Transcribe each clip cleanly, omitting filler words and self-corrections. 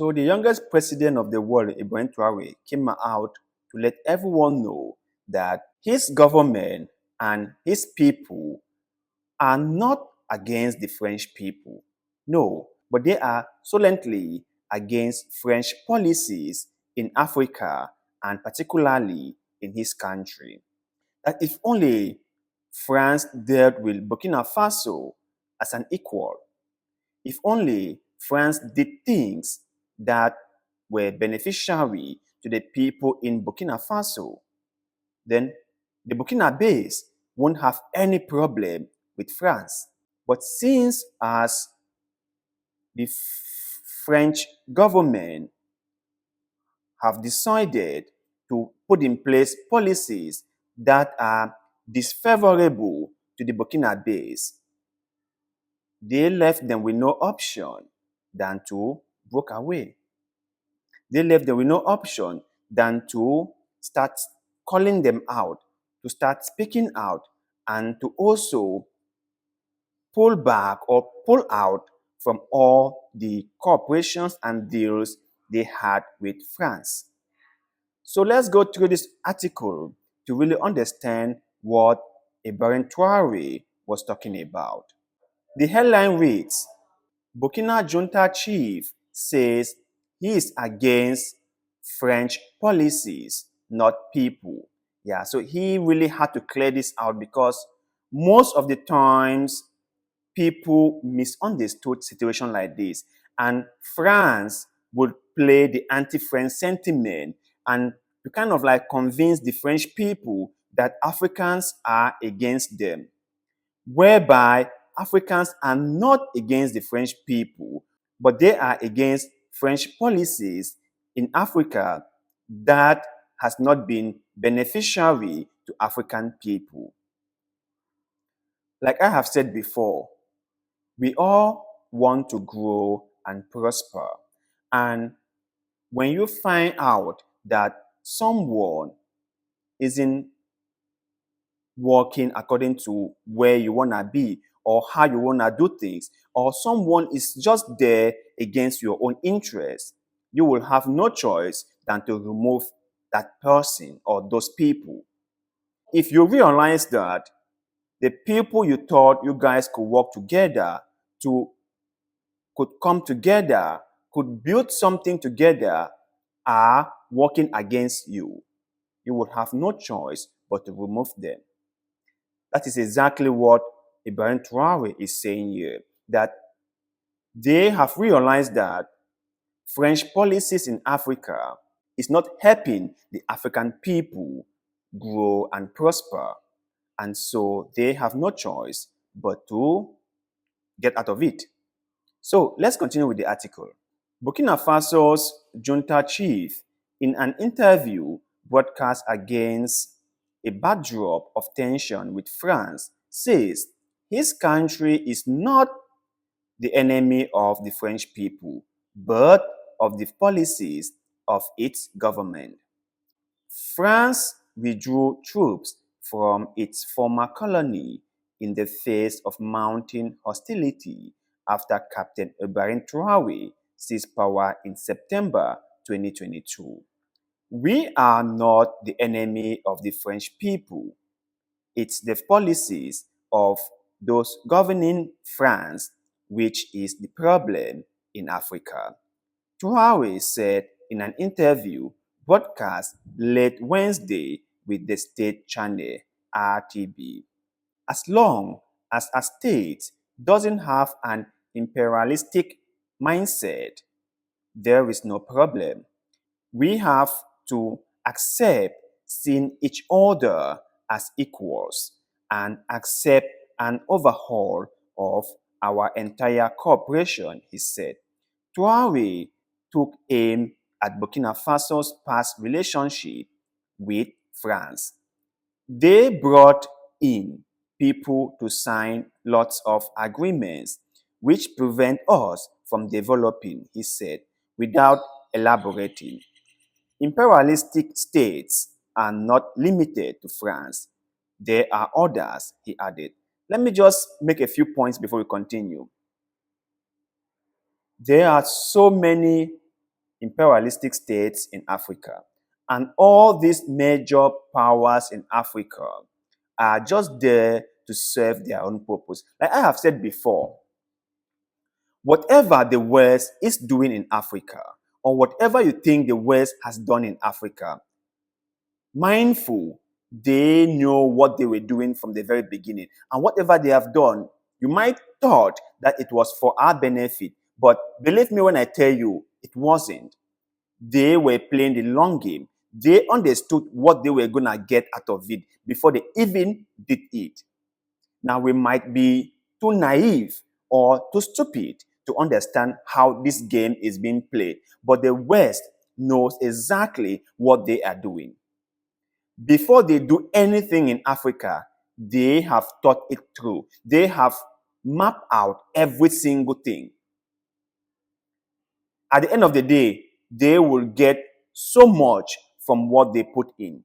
So the youngest president of the world, Ibrahim Traore, came out to let everyone know that his government and his people are not against the French people. No, but they are solently against French policies in Africa and particularly in his country. That if only France dealt with Burkina Faso as an equal, if only France did things that were beneficiary to the people in Burkina Faso, then the Burkinabes won't have any problem with France. But since as the French government have decided to put in place policies that are disfavorable to the Burkinabes, they left them with no option than to break away. They left them with no option than to start calling them out, to start speaking out, and to also pull back or pull out from all the cooperations and deals they had with France. So let's go through this article to really understand what Ibrahim Traore was talking about. The headline reads, Burkina junta chief says he is against French policies, not people. Yeah, so he really had to clear this out because most of the times people misunderstood situation like this, and France would play the anti-French sentiment and to kind of like convince the French people that Africans are against them, whereby Africans are not against the French people, but they are against French policies in Africa that has not been beneficiary to African people. Like I have said before, we all want to grow and prosper. And when you find out that someone isn't working according to where you want to be or how you want to do things, or someone is just there against your own interests, you will have no choice than to remove that person or those people. If you realize that the people you thought you guys could work together to could come together, could build something together, are working against you, you would have no choice but to remove them. That is exactly what Ibrahim Traore is saying here, that they have realized that French policies in Africa is not helping the African people grow and prosper. And so they have no choice but to get out of it. So let's continue with the article. Burkina Faso's junta chief, in an interview broadcast against a backdrop of tension with France, says his country is not the enemy of the French people, but of the policies of its government. France withdrew troops from its former colony in the face of mounting hostility after Captain Ibrahim Traore seized power in September 2022. We are not the enemy of the French people. It's the policies of those governing France which is the problem in Africa. Traore said in an interview broadcast late Wednesday with the state channel RTB. As long as a state doesn't have an imperialistic mindset, there is no problem. We have to accept seeing each other as equals and accept an overhaul of our entire cooperation, he said. Traore took aim at Burkina Faso's past relationship with France. They brought in people to sign lots of agreements which prevent us from developing, he said, without elaborating. Imperialistic states are not limited to France. There are others, he added. Let me just make a few points before we continue. There are so many imperialistic states in Africa. And all these major powers in Africa are just there to serve their own purpose. Like I have said before, whatever the West is doing in Africa, or whatever you think the West has done in Africa, mindful, they know what they were doing from the very beginning. And whatever they have done, you might thought that it was for our benefit. But believe me when I tell you, it wasn't. They were playing the long game. They understood what they were going to get out of it before they even did it. Now, we might be too naive or too stupid to understand how this game is being played, but the West knows exactly what they are doing. Before they do anything in Africa, they have thought it through. They have mapped out every single thing. At the end of the day, they will get so much from what they put in.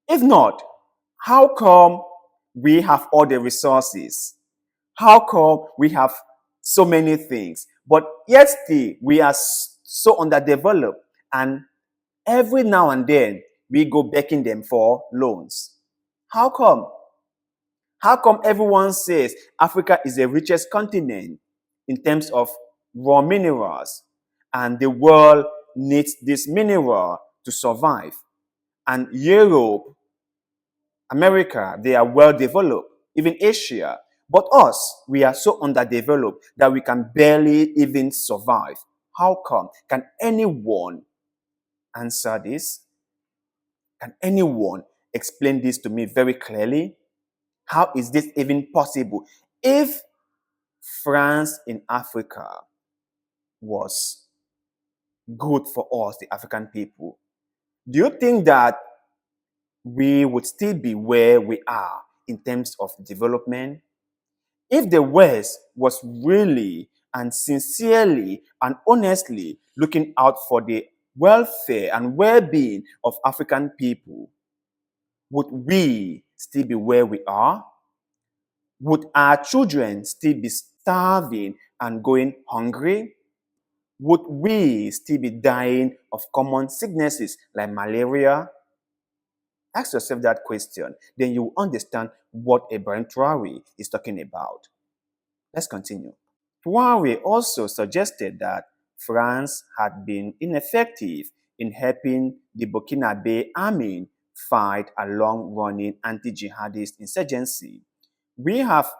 If not, how come we have all the resources? How come we have so many things, but yet still we are so underdeveloped, and every now and then we go begging them for loans? How come? How come everyone says Africa is the richest continent in terms of raw minerals, and the world needs this mineral to survive? And Europe, America, they are well developed, even Asia. But us, we are so underdeveloped that we can barely even survive. How come? Can anyone answer this? Can anyone explain this to me very clearly? How is this even possible? If France in Africa was good for us, the African people, do you think that we would still be where we are in terms of development? If the West was really and sincerely and honestly looking out for the welfare and well-being of African people, would we still be where we are? Would our children still be starving and going hungry? Would we still be dying of common sicknesses like malaria? Ask yourself that question, then you will understand what Ibrahim Traore is talking about. Let's continue. Traore also suggested that France had been ineffective in helping the Burkinabe army fight a long-running anti-jihadist insurgency. We have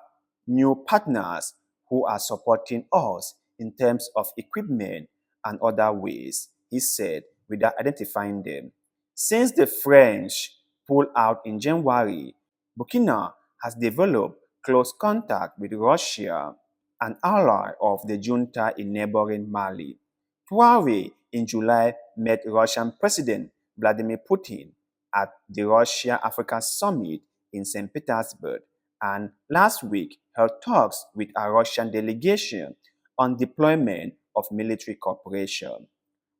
new partners who are supporting us in terms of equipment and other ways, he said, without identifying them. Since the French pulled out in January, Burkina has developed close contact with Russia, an ally of the junta in neighboring Mali. Traore in July met Russian President Vladimir Putin at the Russia-Africa Summit in St. Petersburg, and last week held talks with a Russian delegation on deployment of military cooperation.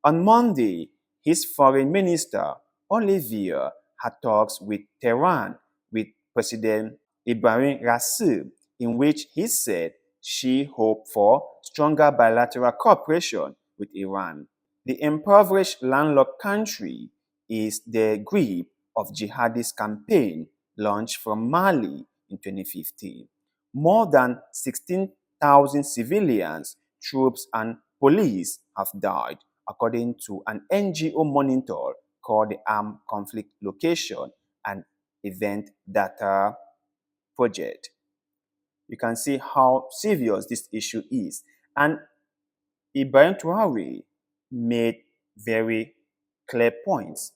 On Monday, his foreign minister, Olivier, had talks with Tehran with President Ibrahim Raisi, in which he said she hoped for stronger bilateral cooperation with Iran. The impoverished landlocked country is the grip of jihadist campaign launched from Mali in 2015. More than 16,000 civilians, troops, and police have died, according to an NGO monitor called the Armed Conflict Location and Event Data Project. You can see how serious this issue is. And Ibrahim Traore made very clear points.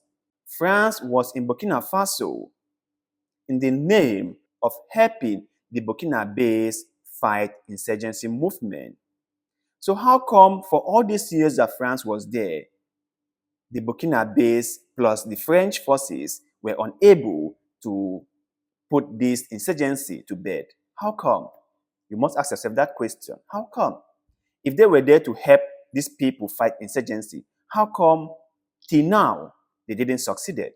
France was in Burkina Faso in the name of helping the Burkinabes fight insurgency movement. So how come for all these years that France was there, the Burkinabes plus the French forces were unable to put this insurgency to bed? How come? You must ask yourself that question. How come? If they were there to help these people fight insurgency, how come till now they didn't succeed?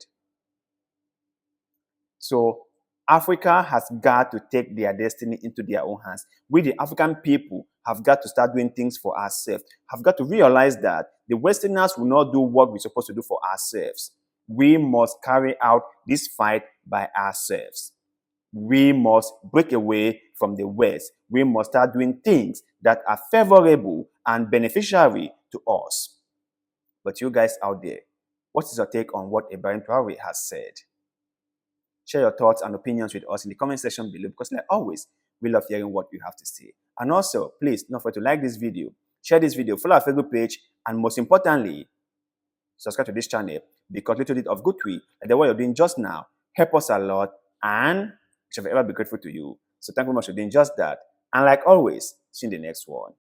So Africa has got to take their destiny into their own hands. We, the African people, have got to start doing things for ourselves. Have got to realize that the Westerners will not do what we're supposed to do for ourselves. We must carry out this fight by ourselves. We must break away from the West. We must start doing things that are favorable and beneficiary to us. But you guys out there, what is your take on what Ibrahim Traore has said? Share your thoughts and opinions with us in the comment section below, because like always, we love hearing what you have to say. And also, please don't forget to like this video, share this video, follow our Facebook page, and most importantly, subscribe to this channel, because little bit of good tweet like the way you're doing just now help us a lot, and we shall forever be grateful to you. So thank you very much for doing just that. And like always, see you in the next one.